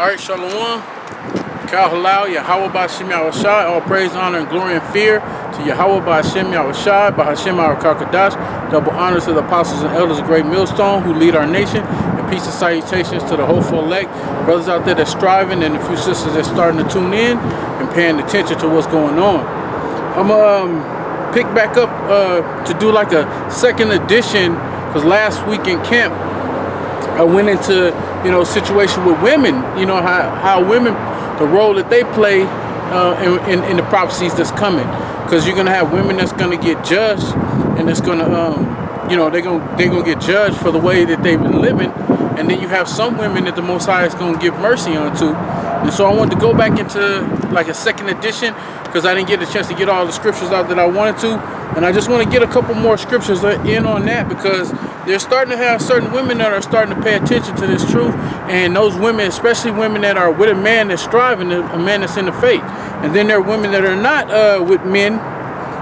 Alright, Shalom. Kal Halal, Yahweh B'Hashem Yahushai. All praise, honor, and glory and fear to Yahweh B'Hashem Yahushai, B'Hashem Arakakadash. Double honors to the apostles and elders of Great Millstone who lead our nation. And peace and salutations to the hopeful elect. Brothers out there that's striving and a few sisters that's starting to tune in and paying attention to what's going on. I'm pick back up to do like a second edition, because last week in camp I went into, situation with women, how women, the role that they play in the prophecies that's coming. Because you're going to have women that's going to get judged, and it's going to, they're going to get judged for the way that they've been living. And then you have some women that the Most High is going to give mercy unto. And so I wanted to go back into like a second edition, because I didn't get a chance to get all the scriptures out that I wanted to. And I just want to get a couple more scriptures in on that, because they're starting to have certain women that are starting to pay attention to this truth. And those women, especially women that are with a man that's striving, a man that's in the faith. And then there are women that are not with men,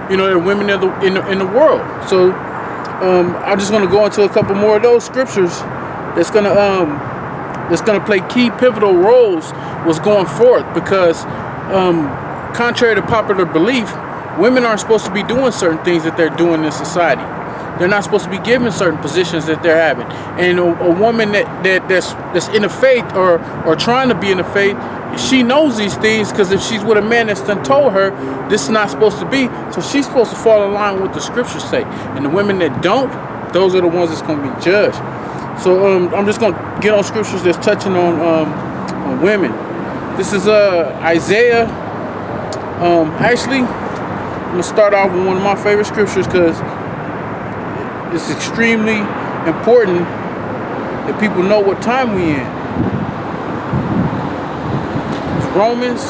they're women in the world. So I'm just going to go into a couple more of those scriptures that's going to play key pivotal roles was going forth, because contrary to popular belief, women aren't supposed to be doing certain things that they're doing in society. They're not supposed to be given certain positions that they're having. And a woman that's in the faith or trying to be in the faith, she knows these things, because if she's with a man that's done told her this is not supposed to be, so she's supposed to fall in line with what the scriptures say. And the women that don't, those are the ones that's going to be judged. So I'm just going to get on scriptures that's touching on women. This is Isaiah. Actually, I'm going to start off with one of my favorite scriptures, because it's extremely important that people know what time we in. It's Romans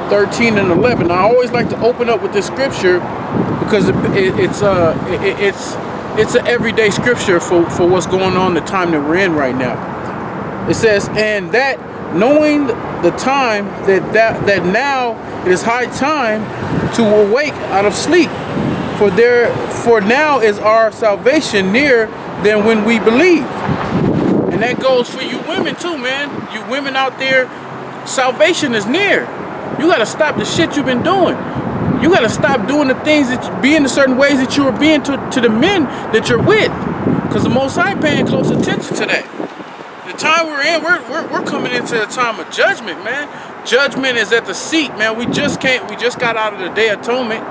13 and 11. I always like to open up with this scripture, because it's an everyday scripture for what's going on, the time that we're in right now. It says, and that knowing the time that now it is high time to awake out of sleep, for now is our salvation nearer than when we believed. And that goes for you women too, man. You women out there, salvation is near. You got to stop the shit you've been doing. You got to stop doing the things being the certain ways that you are being to the men that you're with, because the Most High paying close attention to that. The time we're in, we're coming into a time of judgment, man. Judgment is at the seat, man. We just got out of the Day of Atonement.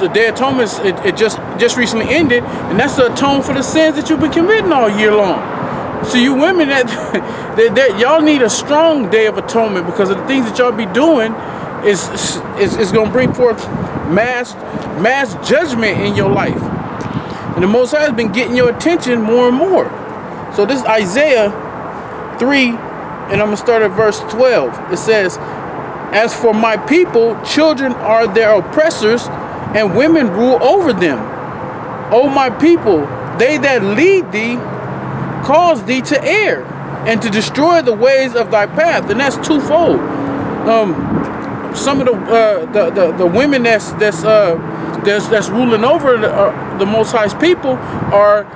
The Day of Atonement, it just recently ended, and that's to atone for the sins that you've been committing all year long. So you women that y'all need a strong Day of Atonement, because of the things that y'all be doing is going to bring forth mass judgment in your life. And the Most High has been getting your attention more and more. So this is Isaiah 3, and I'm going to start at verse 12. It says, as for my people, children are their oppressors, and women rule over them. O my people, they that lead thee cause thee to err, and to destroy the ways of thy path. And that's twofold. Some of the women that's ruling over the Most High's people are,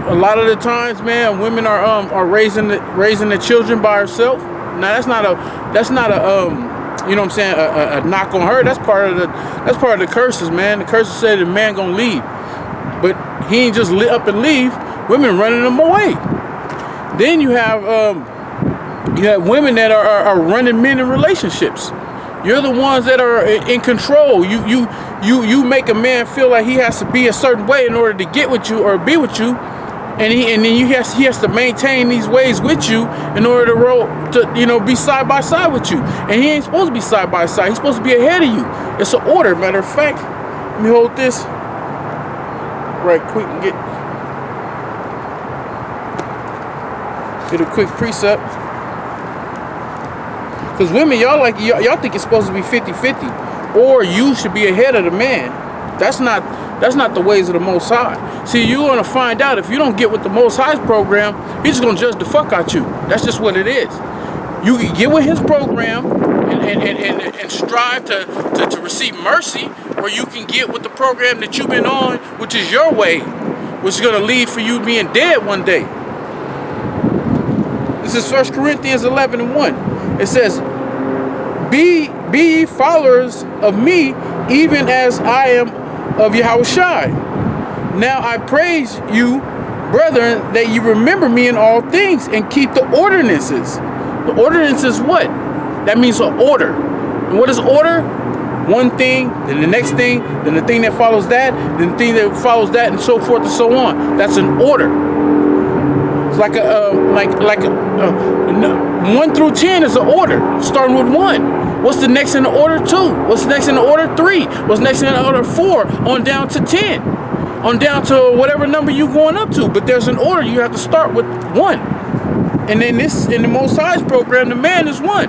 a lot of the times, man, women are raising the children by herself. Now that's not a you know what I'm saying, a knock on her. That's part of the curses, man. The curses say the man gonna leave, but he ain't just lit up and leave. Women running them away. Then you have women that are running men in relationships. You're the ones that are in control. You make a man feel like he has to be a certain way in order to get with you or be with you. And then he has to maintain these ways with you in order to be side by side with you. And he ain't supposed to be side by side. He's supposed to be ahead of you. It's an order. Matter of fact, let me hold this right quick and get a quick precept. Because women, y'all think it's supposed to be 50-50, or you should be ahead of the man. That's not the ways of the Most High. See, you're going to find out if you don't get with the Most High's program, he's just going to judge the fuck out you. That's just what it is. You can get with his program and strive to receive mercy, or you can get with the program that you've been on, which is your way, which is going to lead for you being dead one day. This is 1 Corinthians 11:1. It says, Be ye followers of me, even as I am of Yahushua. Now I praise you, brethren, that you remember me in all things and keep the ordinances. The ordinances what? That means an order. And what is order? One thing, then the next thing, then the thing that follows that, then the thing that follows that, and so forth and so on. That's an order. It's like a 1 through 10 is an order, starting with 1. What's the next in the order? 2. What's next in the order? 3. What's next in the order? 4. On down to 10. On down to whatever number you're going up to. But there's an order. You have to start with 1. And then this, in the Most High's program, the man is 1.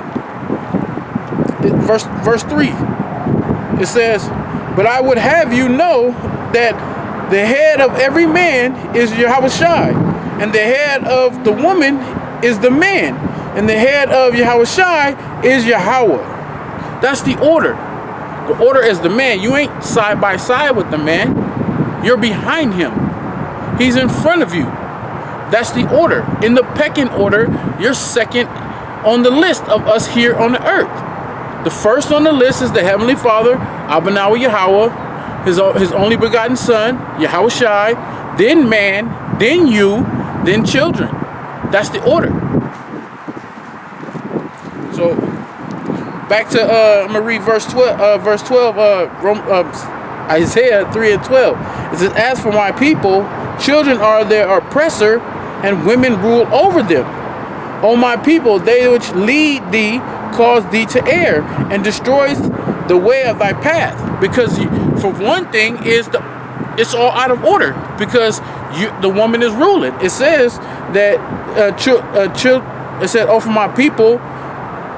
Verse 3. It says, but I would have you know that the head of every man is Yahushua, and the head of the woman is the man, and the head of Yahushua is Yahweh. That's the order. The order is the man. You ain't side by side with the man. You're behind him. He's in front of you. That's the order. In the pecking order, you're second on the list of us here on the earth. The first on the list is the Heavenly Father, Abanawa Yahweh, his only begotten Son, Yahushua, then man, then you, then children. That's the order. So, back to, I'm going to read verse 12, Isaiah 3:12. It says, as for my people, children are their oppressor, and women rule over them. O my people, they which lead thee cause thee to err, and destroys the way of thy path. Because for one thing, it's all out of order, because the woman is ruling. It says that it said, oh, for my people,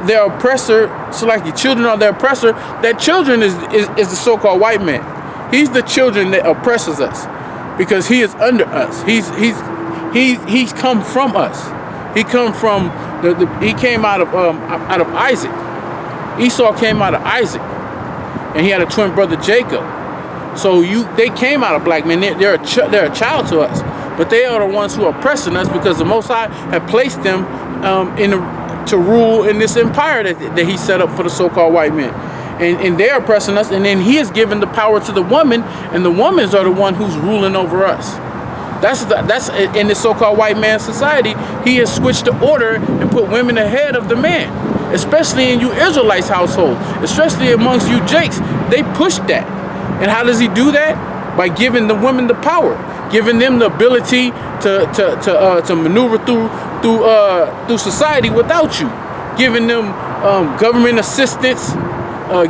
their oppressor, so like the children are their oppressor. That children is the so-called white man. He's the children that oppresses us, because he is under us. He's come from us. He come from he came out of Isaac. Esau came out of Isaac, and he had a twin brother Jacob. So they came out of black men. They're a child to us, but they are the ones who are oppressing us, because the Most High have placed them to rule in this empire that he set up for the so-called white men. And they're oppressing us, and then he has given the power to the woman, and the women are the one who's ruling over us. That's in the so-called white man society. He has switched the order and put women ahead of the man, especially in you Israelites household, especially amongst you Jakes. They push that. And how does he do that? By giving the women the power, giving them the ability to maneuver through society without you, giving them government assistance,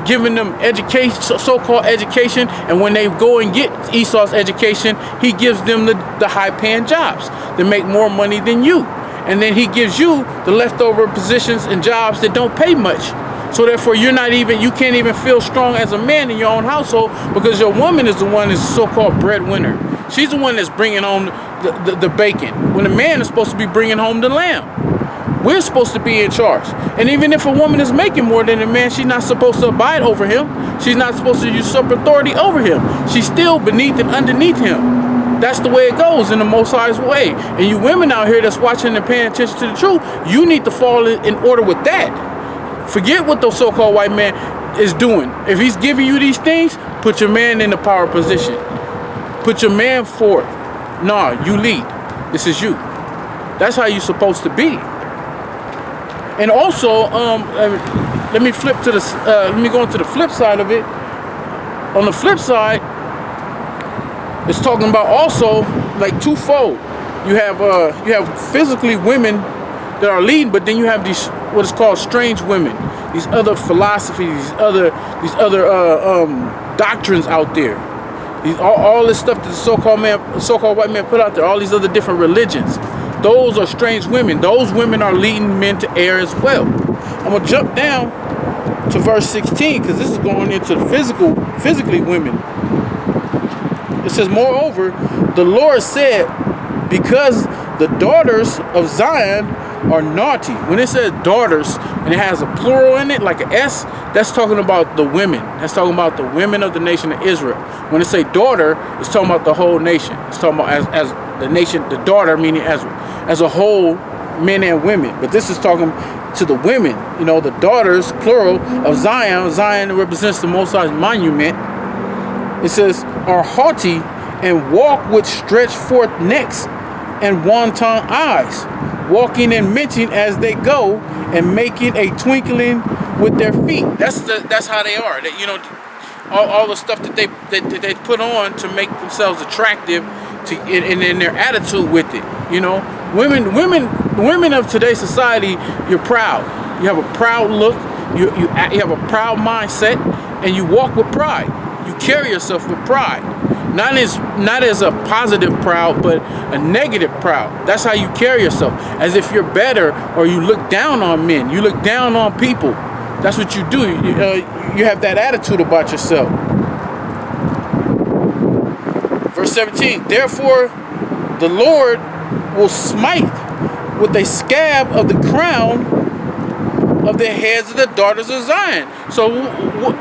giving them education, so-called education, and when they go and get Esau's education, he gives them the high-paying jobs that make more money than you, and then he gives you the leftover positions and jobs that don't pay much. So therefore, you can't even feel strong as a man in your own household, because your woman is the one that's so-called breadwinner. She's the one that's bringing home the bacon, when the man is supposed to be bringing home the lamb. We're supposed to be in charge. And even if a woman is making more than a man, she's not supposed to abide over him. She's not supposed to usurp authority over him. She's still beneath and underneath him. That's the way it goes in the Most High's way. And you women out here that's watching and paying attention to the truth, you need to fall in order with that. Forget what the so-called white man is doing. If he's giving you these things, put your man in the power position. Put your man forth. Nah, you lead. This is you. That's how you're supposed to be. And also, let me flip to let me go into the flip side of it. On the flip side, it's talking about also like twofold. You have physically women that are leading, but then you have these what is called strange women, these other philosophies, these other doctrines out there. All this stuff that the so-called white man put out there, all these other different religions. Those are strange women. Those women are leading men to err as well. I'm going to jump down to verse 16, because this is going into the physically women. It says, moreover, the Lord said, because the daughters of Zion are naughty. When it says daughters, and it has a plural in it, like an S, that's talking about the women. That's talking about the women of the nation of Israel. When it say daughter, it's talking about the whole nation. It's talking about as the nation, the daughter, meaning as a whole men and women, but this is talking to the women, you know, the daughters, plural, of Zion. Zion represents the Most High's monument. It says, are haughty and walk with stretched forth necks and wanton eyes, walking and mention as they go, and making a twinkling with their feet. That's how they are. That, you know, all the stuff that they put on to make themselves attractive, to in their attitude with it. You know, women of today's society, you're proud. You have a proud look. You have a proud mindset, and you walk with pride. You carry yourself with pride. Not as a positive proud, but a negative proud. That's how you carry yourself, as if you're better, or you look down on men. You look down on people. That's what you do. You have that attitude about yourself. Verse 17. Therefore, the Lord will smite with a scab of the crown of the heads of the daughters of Zion. So,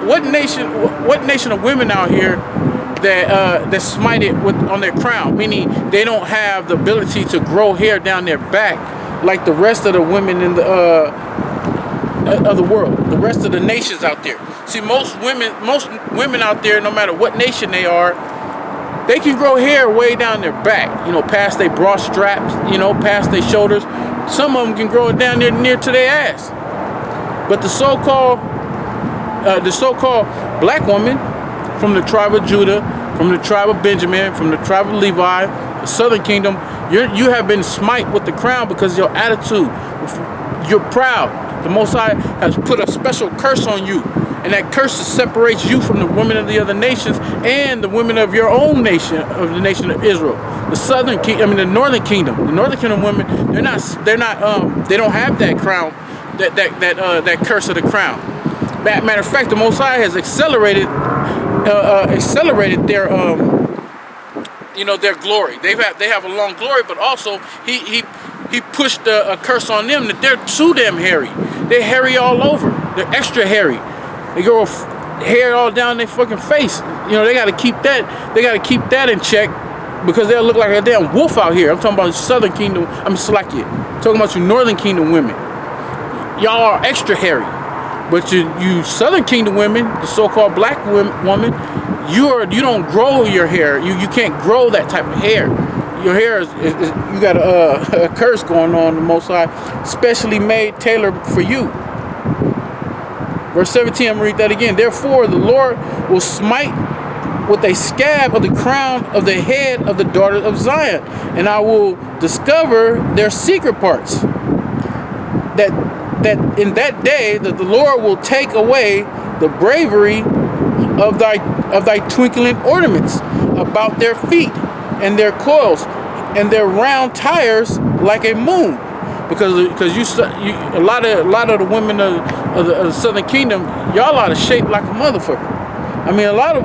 what nation of women out here that smited on their crown, meaning they don't have the ability to grow hair down their back like the rest of the women in the of the world, the rest of the nations out there. See, most women out there, no matter what nation they are, they can grow hair way down their back, you know, past their bra straps, you know, past their shoulders. Some of them can grow it down there near to their ass. But the so-called black woman from the tribe of Judah, from the tribe of Benjamin, from the tribe of Levi, the southern kingdom, you have been smite with the crown because of your attitude. You're proud. The Most High has put a special curse on you, and that curse separates you from the women of the other nations and the women of your own nation, of the nation of Israel. The northern kingdom. The northern kingdom women, they don't have that crown, that curse of the crown. Matter of fact, the Most High has accelerated their their glory. They have a long glory, but also he pushed a curse on them that they're too damn hairy. They're hairy all over. They're extra hairy. They grow hair all down their fucking face. You know, they got to keep that. They got to keep that in check, because they'll look like a damn wolf out here. I'm talking about southern kingdom. I'm Salakia. I'm talking about you northern kingdom women. Y'all are extra hairy. But you southern kingdom women, the so-called black woman, you don't grow your hair. You can't grow that type of hair. Your hair is you got a curse going on, the Most High, specially made, tailored for you. Verse 17, I'm going to read that again. Therefore, the Lord will smite with a scab of the crown of the head of the daughters of Zion, and I will discover their secret parts. That in that day that the Lord will take away the bravery of thy twinkling ornaments about their feet, and their coils, and their round tires like a moon, because a lot of the women of the southern kingdom, y'all out of shape like a motherfucker. I mean, a lot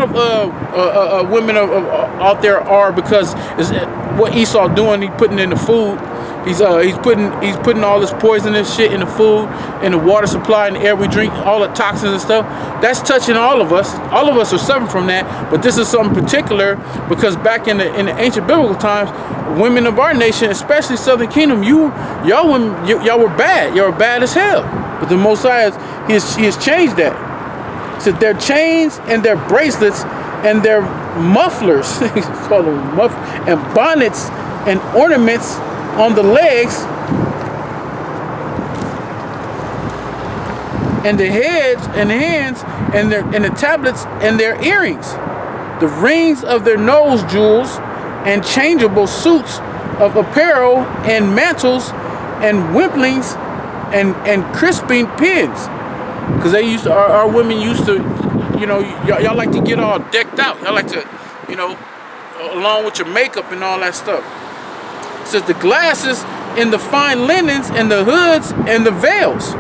of women out there are, because it's what Esau doing. He putting in the food. He's putting all this poisonous shit in the food, in the water supply, in the air we drink, all the toxins and stuff. That's touching all of us. All of us are suffering from that. But this is something particular, because back in the ancient biblical times, women of our nation, especially Southern Kingdom, y'all were bad. Y'all were bad as hell. But the Most High he has changed that. So their chains and their bracelets and their mufflers, call them and bonnets and ornaments on the legs and the heads and the hands and the tablets and their earrings, the rings of their nose jewels, and changeable suits of apparel, and mantles and wimplings and crisping pins. Because our women used to, y'all like to get all decked out. Y'all like to, along with your makeup and all that stuff. It says the glasses and the fine linens and the hoods and the veils.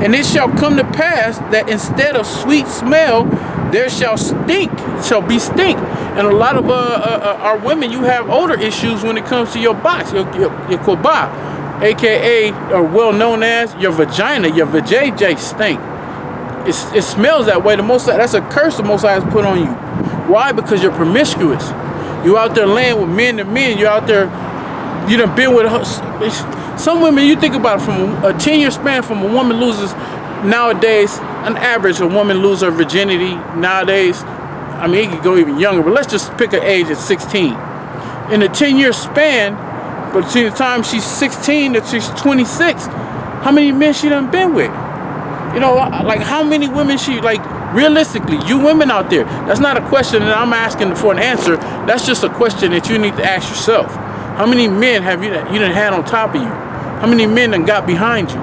And it shall come to pass that instead of sweet smell, there shall be stink. And a lot of our women, you have odor issues when it comes to your box, your kobah, aka or well known as your vagina, your vajayjay stink. It smells that way. That's a curse the Most High has put on you. Why? Because you're promiscuous. You out there laying with men to men. You're out there. You done been with Some women, you think about it, from a 10-year span, from a woman loses, nowadays, an average, a woman loses her virginity nowadays. I mean, it could go even younger, but let's just pick an age at 16. In a 10-year span, between the time she's 16 to she's 26, how many men she done been with? You know, like how many women she, like, realistically, you women out there, that's not a question that I'm asking for an answer. That's just a question that you need to ask yourself. How many men have you done had on top of you? How many men done got behind you,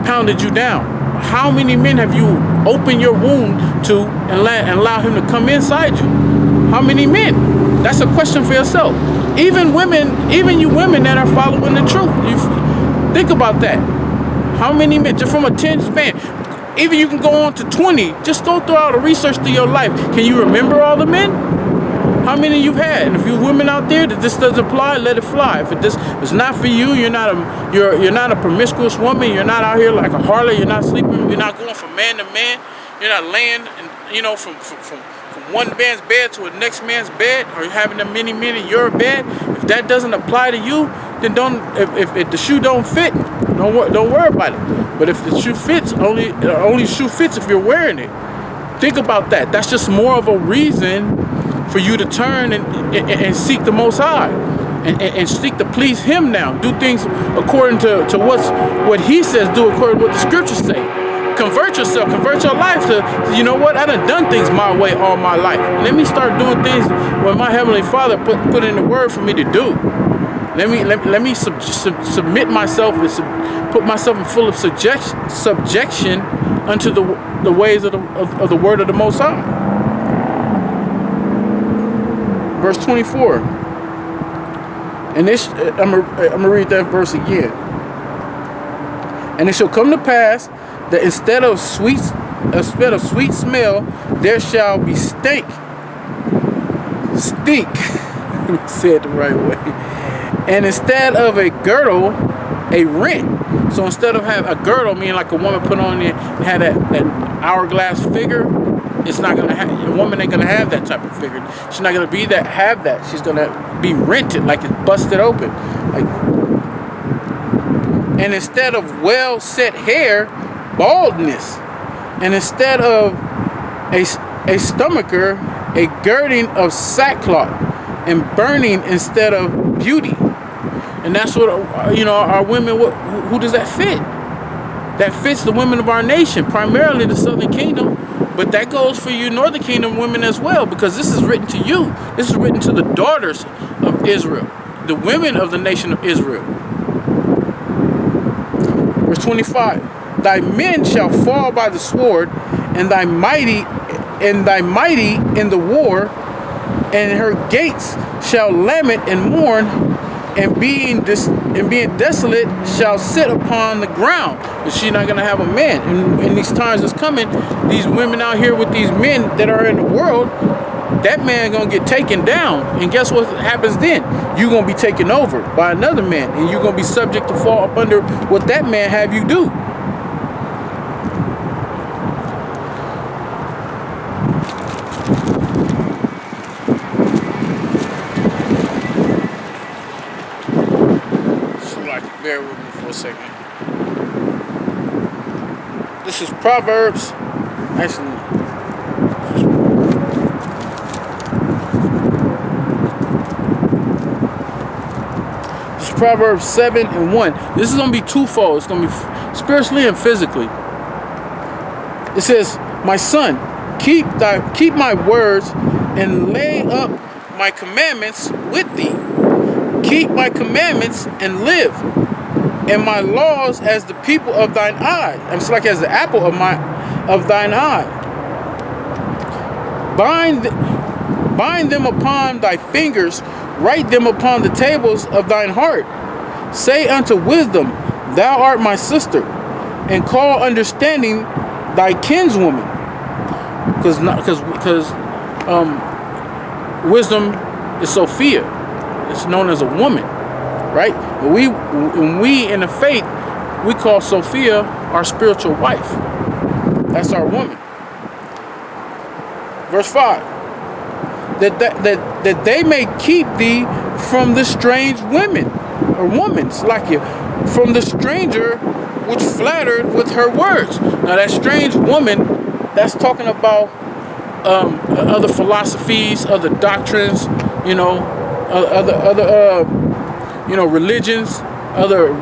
pounded you down? How many men have you opened your wound to and allow him to come inside you? How many men? That's a question for yourself. Even women, even you women that are following the truth, you think about that. How many men, just from a 10 span, even you can go on to 20, just go through all the research through your life. Can you remember all the men? How many you've had? And if you women out there that this doesn't apply, let it fly. If it's not for you, you're not a promiscuous woman. You're not out here like a harlot. You're not sleeping. You're not going from man to man. You're not laying, from one man's bed to the next man's bed, or having the many men in your bed. If that doesn't apply to you, then don't. If the shoe don't fit, don't worry about it. But if the shoe fits, only shoe fits if you're wearing it. Think about that. That's just more of a reason for you to turn and seek the Most High, and seek to please Him now. Do things according to what He says. Do according to what the Scriptures say. Convert yourself. Convert your life to, you know what? I done things my way all my life. Let me start doing things what my Heavenly Father put in the Word for me to do. Let me submit myself and put myself in full of subjection unto the ways of the Word of the Most High. Verse 24. And this, I'm gonna read that verse again. And it shall come to pass that instead of sweet smell, there shall be stink. Say it the right way. And instead of a girdle, a rent. So instead of have a girdle, meaning like a woman put on there and had that hourglass figure, it's not gonna have, a woman ain't gonna have that type of figure. She's not gonna have that. She's gonna be rented, like it's busted open. And instead of well set hair, baldness. And instead of a stomacher, a girding of sackcloth, and burning instead of beauty. And that's what our women. Who does that fit? That fits the women of our nation, primarily the Southern Kingdom. But that goes for you Northern Kingdom women as well, because this is written to you. This is written to the daughters of Israel, the women of the nation of Israel. Verse 25. Thy men shall fall by the sword, and thy mighty in the war, and her gates shall lament and mourn, and being desolate shall sit upon the ground. But she's not gonna have a man. And in these times that's coming, these women out here with these men that are in the world, that man gonna get taken down. And guess what happens then? You're gonna be taken over by another man, and you're gonna be subject to fall up under what that man have you do. Bear with me for a second. This is Proverbs. Actually, this is Proverbs 7:1. This is going to be twofold. It's going to be spiritually and physically. It says, "My son, keep my words and lay up my commandments with thee. Keep my commandments and live. And my laws as the people of thine eye." It's like as the apple of thine eye. Bind them upon thy fingers, write them upon the tables of thine heart. Say unto wisdom, thou art my sister, and call understanding thy kinswoman. Because wisdom is Sophia. It's known as a woman. Right? When we in the faith, we call Sophia our spiritual wife. That's our woman. Verse 5. That they may keep thee from the strange women. or woman, Slakia, from the stranger which flattered with her words. Now that strange woman, that's talking about other philosophies, other doctrines, other religions, other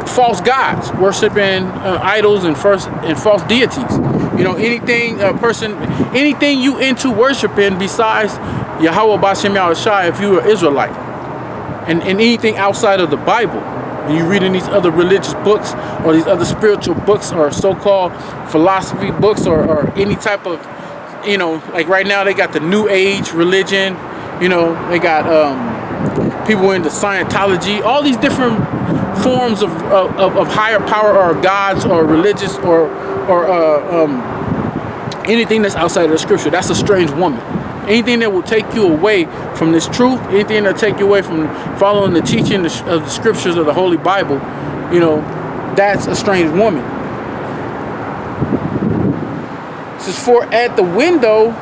false gods, worshiping idols and false deities. Anything you into worshiping besides Yahweh B'Shem Yahushua, if you are Israelite, and anything outside of the Bible. When you reading these other religious books or these other spiritual books or so-called philosophy books or any type of, like right now they got the New Age religion, they got people into Scientology, all these different forms of higher power or gods or religious or anything that's outside of the scripture. That's a strange woman. Anything that will take you away from this truth, anything that will take you away from following the teaching of the scriptures of the Holy Bible, that's a strange woman. This is for at the window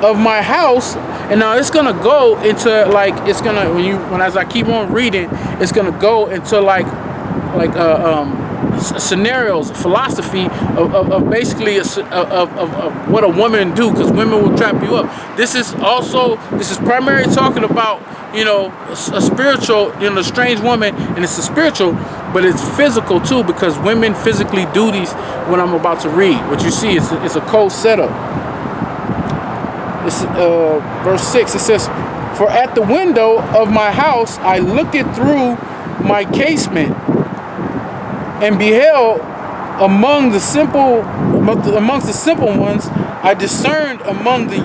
of my house. And now it's gonna go into as I keep on reading, it's gonna go into scenarios, philosophy of basically of what a woman do, because women will trap you up. This is primarily talking about a spiritual, the strange woman, and it's a spiritual, but it's physical too, because women physically do these. What I'm about to read, what you see, it's a cold setup. It's verse 6. It says, "For at the window of my house I looked through my casement, and beheld amongst the simple ones, I discerned among the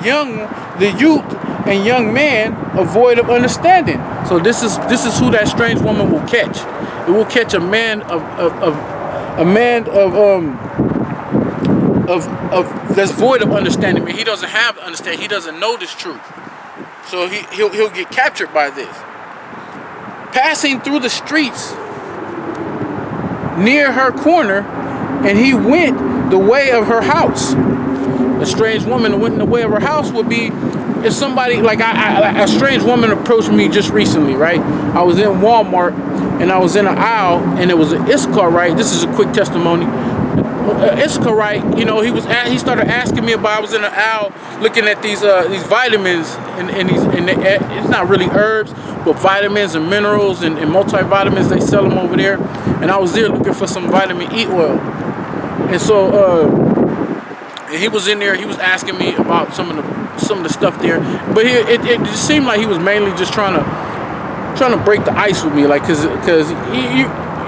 youth and young man, a void of understanding." So this is who that strange woman will catch. It will catch a man of that's void of understanding. I mean, he doesn't have understanding. He doesn't know this truth. So he'll get captured by this. Passing through the streets near her corner, and he went the way of her house. A strange woman went in the way of her house would be if somebody a strange woman approached me just recently, right? I was in Walmart and I was in an aisle, and it was an Issacharite. This is a quick testimony. Issacharite, he started asking me about. I was in an aisle looking at these vitamins and it's not really herbs, but vitamins and minerals and multivitamins. They sell them over there, and I was there looking for some vitamin E oil. And so he was in there. He was asking me about some of the stuff there, but it just seemed like he was mainly just trying to break the ice with me, like because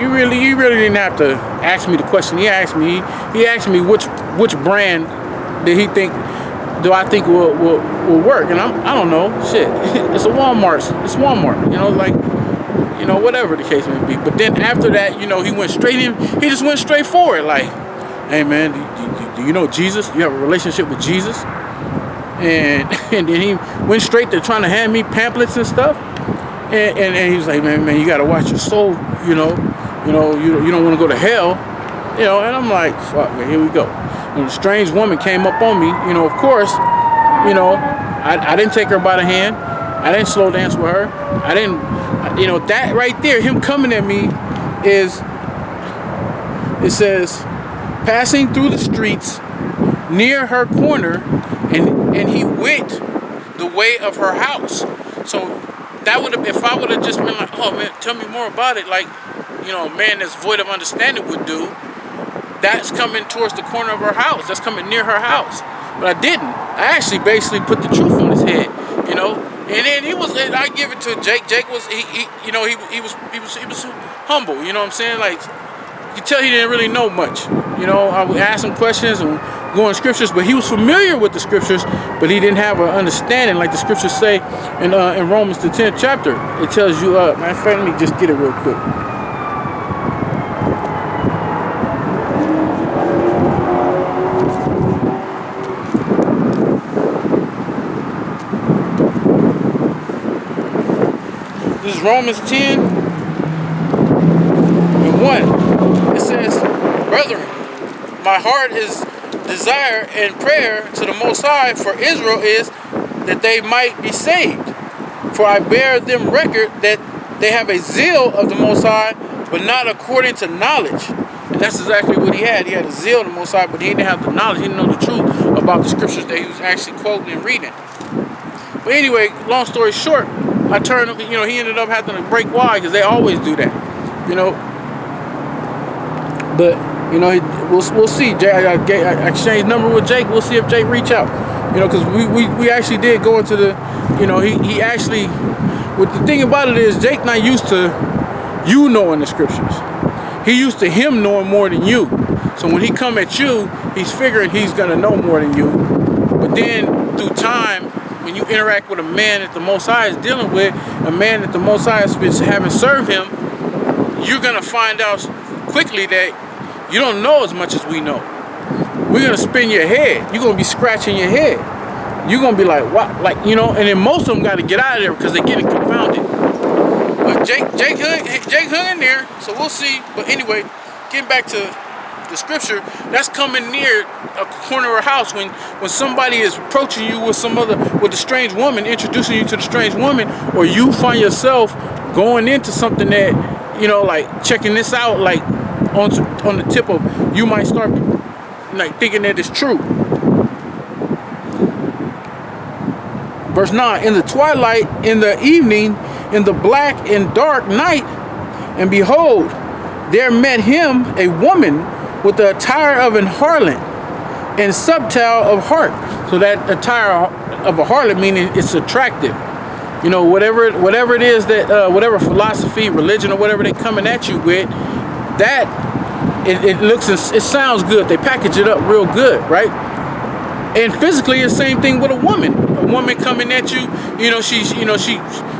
you really didn't have to ask me the question. He asked me which brand do I think will work, and I don't know, shit. It's Walmart, whatever the case may be. But then after that, he just went straight forward, like, "Hey man, do you know Jesus? You have a relationship with Jesus?" And then he went straight to trying to hand me pamphlets and stuff, and he was like, man, you gotta watch your soul, you don't want to go to hell, and I'm like, fuck, man, here we go. And a strange woman came up on me, of course, I didn't take her by the hand, I didn't slow dance with her, I didn't, that right there, him coming at me it says, passing through the streets near her corner, and he went the way of her house. So that would have, if I would have just been like, oh man, tell me more about it, like, a man that's void of understanding would do, that's coming towards the corner of her house, that's coming near her house. But I didn't. I actually basically put the truth on his head, and then and I give it to Jake. Jake was, he was humble, what I'm saying? Like, you can tell he didn't really know much. I would ask him questions and go in scriptures, but he was familiar with the scriptures, but he didn't have an understanding, like the scriptures say in Romans the 10th chapter. It tells you, matter of fact, let me just get it real quick. This is Romans 10 and 1. It says, "Brethren, my heart is desire and prayer to the Most High for Israel is that they might be saved. For I bear them record that they have a zeal of the Most High, but not according to knowledge. And that's exactly what he had. He had a zeal of the Most High, but he didn't have the knowledge. He didn't know the truth about the scriptures that he was actually quoting and reading. But anyway, long story short, I turned, he ended up having to break wide, because they always do that, But, we'll see. I exchanged number with Jake. We'll see if Jake reach out, because we actually did go into the, he actually, what the thing about it is, Jake not used to you knowing the scriptures. He used to him knowing more than you. So when he come at you, he's figuring he's going to know more than you. But then through time, when you interact with a man that the Most High is dealing with, a man that the Most High has been having serve him, you're going to find out quickly that you don't know as much as we know. We're going to spin your head. You're going to be scratching your head. You're going to be like, what? And then most of them got to get out of there because they're getting confounded. But Jake hung in there, so we'll see. But anyway, getting back to the scripture, that's coming near a corner of a house when somebody is approaching you with with a strange woman, introducing you to the strange woman, or you find yourself going into something that, like checking this out, like on the tip of, you might start like thinking that it's true. Verse 9, in the twilight, in the evening, in the black and dark night, and behold, there met him a woman with the attire of an harlot and subtile of heart. So that attire of a harlot meaning it's attractive. Whatever it is that, whatever philosophy, religion, or whatever they coming at you with, that it looks and it sounds good. They package it up real good, right? And physically, it's the same thing with a woman. A woman coming at you,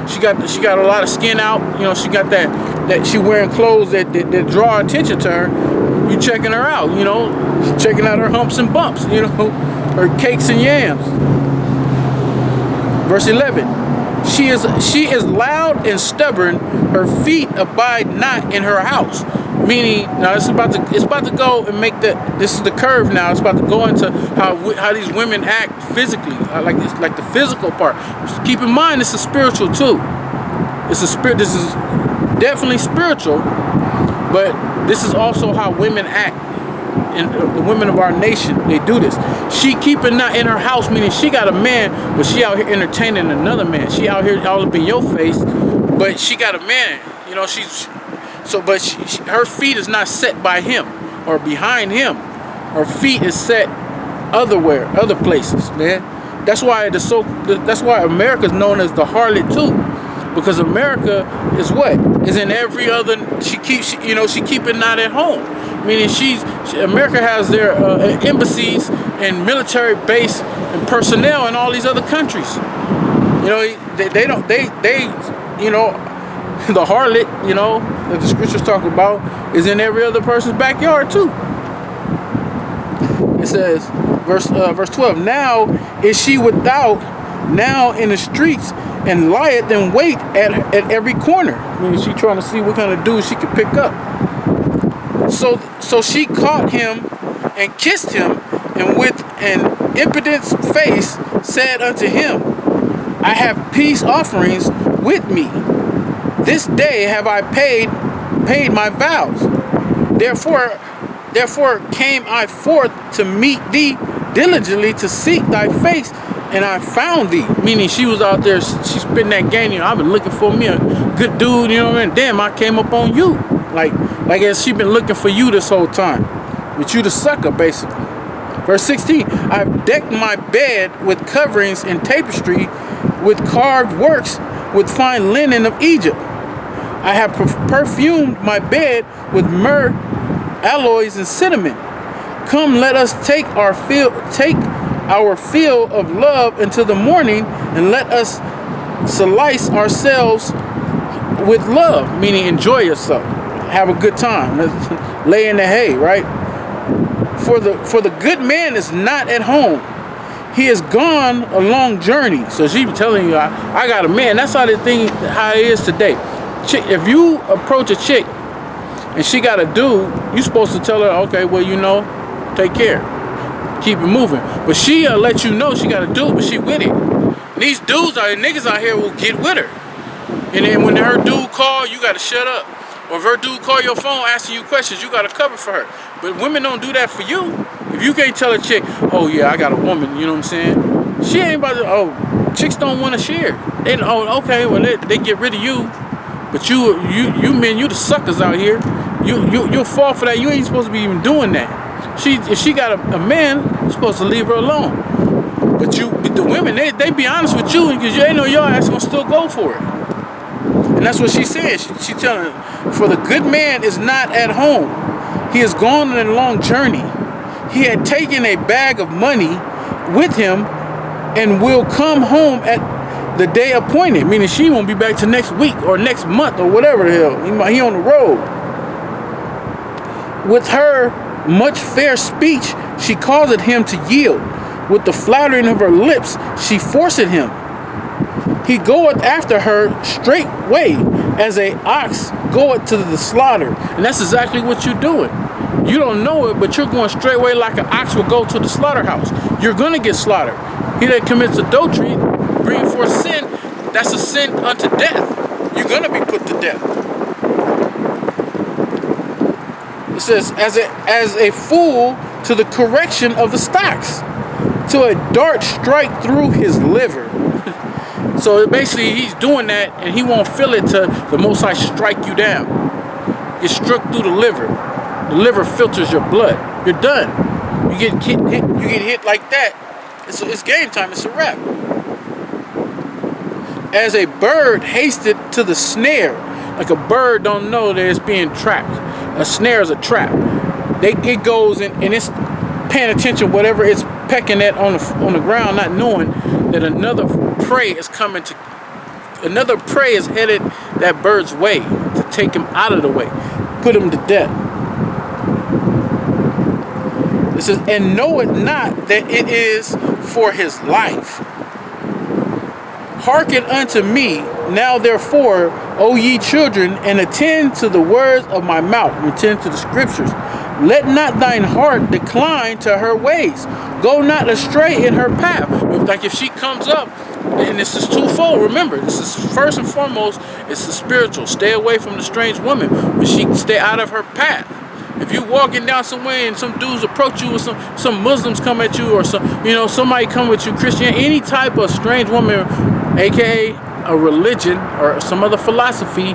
she got a lot of skin out. She got that she wearing clothes that draw attention to her. You checking her out, checking out her humps and bumps, her cakes and yams. Verse 11. She is loud and stubborn. Her feet abide not in her house. Meaning, now it's about to go and make this is the curve now. It's about to go into how these women act physically, like the physical part. Keep in mind, it's a spiritual too. It's a spirit. This is definitely spiritual, but this is also how women act. And the women of our nation, they do this. She keeping not in her house, meaning she got a man, but she out here entertaining another man. She out here all up in your face, but she got a man. Her feet is not set by him or behind him. Her feet is set other places, man. That's why America's known as the harlot too, because America is is in every other. She keeping not at home, meaning America has their embassies and military base and personnel in all these other countries. The harlot, that the scriptures talk about, is in every other person's backyard too. It says, verse 12, now is she without, now in the streets, and lieth in wait at every corner. Meaning she trying to see what kind of dude she could pick up. So she caught him and kissed him, and with an impudent face said unto him, I have peace offerings with me. This day have I paid my vows. Therefore came I forth to meet thee diligently to seek thy face, and I found thee. Meaning she was out there, she spitting that game. I've been looking for me a good dude. Damn, I came up on you. Like as she been looking for you this whole time, but you the sucker basically. Verse 16. I've decked my bed with coverings and tapestry, with carved works, with fine linen of Egypt. I have perfumed my bed with myrrh, aloes, and cinnamon. Come, let us take our fill of love until the morning, and let us solace ourselves with love, meaning enjoy yourself, have a good time, let's lay in the hay, right? For the good man is not at home. He has gone a long journey. So she be telling you, I got a man. That's how it is today. If you approach a chick and she got a dude, you're supposed to tell her, okay, well, take care. Keep it moving. But she'll let you know she got a dude, but she with it. And these dudes niggas out here will get with her. And then when her dude call, you gotta shut up. Or if her dude call your phone asking you questions, you gotta cover for her. But women don't do that for you. If you can't tell a chick, oh yeah, I got a woman, you know what I'm saying? She ain't about to, oh, chicks don't wanna share. They, oh, okay, well they get rid of you. But you men, you the suckers out here. You'll fall for that. You ain't supposed to be even doing that. If she got a man, you're supposed to leave her alone. But the women, they be honest with you because you ain't know your ass gonna still go for it. And that's what she said. She telling her, for the good man is not at home. He has gone on a long journey. He had taken a bag of money with him and will come home at the day appointed, meaning she won't be back till next week or next month or whatever the hell. He on the road. With her much fair speech, she caused him to yield. With the flattering of her lips, she forced him. He goeth after her straightway, as a ox goeth to the slaughter. And that's exactly what you're doing. You don't know it, but you're going straightway like an ox will go to the slaughterhouse. You're going to get slaughtered. He that commits adultery, bringing forth sin, that's a sin unto death. You're going to be put to death. It says, as a fool to the correction of the stocks, till a dart strike through his liver. So basically he's doing that and he won't feel it till the Most High strike you down. Get struck through the liver. The liver filters your blood. You're done. You get hit like that. It's game time. It's a wrap. As a bird hasted to the snare, like a bird don't know that it's being trapped. A snare is a trap. It goes and it's paying attention whatever it's pecking at on the ground, not knowing that another prey is coming to. Another prey is headed that bird's way to take him out of the way, put him to death. It says, and know it not that it is for his life. Hearken unto me, now therefore, O ye children, and attend to the words of my mouth, and attend to the scriptures. Let not thine heart decline to her ways. Go not astray in her path. Like if she comes up, and this is twofold. Remember, this is first and foremost, it's the spiritual. Stay away from the strange woman, but she can stay out of her path. If you walking down somewhere and some dudes approach you, or some Muslims come at you, or somebody come with you, Christian, any type of strange woman, aka a religion or some other philosophy,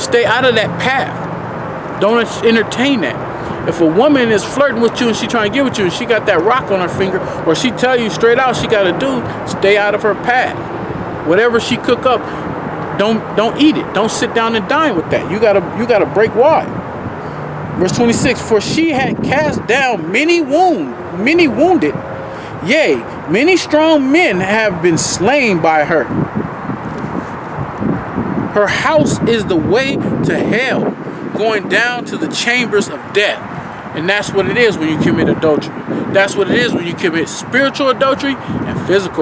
stay out of that path. Don't entertain that. If a woman is flirting with you and she trying to get with you and she got that rock on her finger, or she tell you straight out she got to do, stay out of her path. Whatever she cook up, don't eat it. Don't sit down and dine with that. You gotta break wide. Verse 26, for she had cast down many wounded, yea, many strong men have been slain by her. Her house is the way to hell, going down to the chambers of death. And that's what it is when you commit adultery. That's what it is when you commit spiritual adultery and physical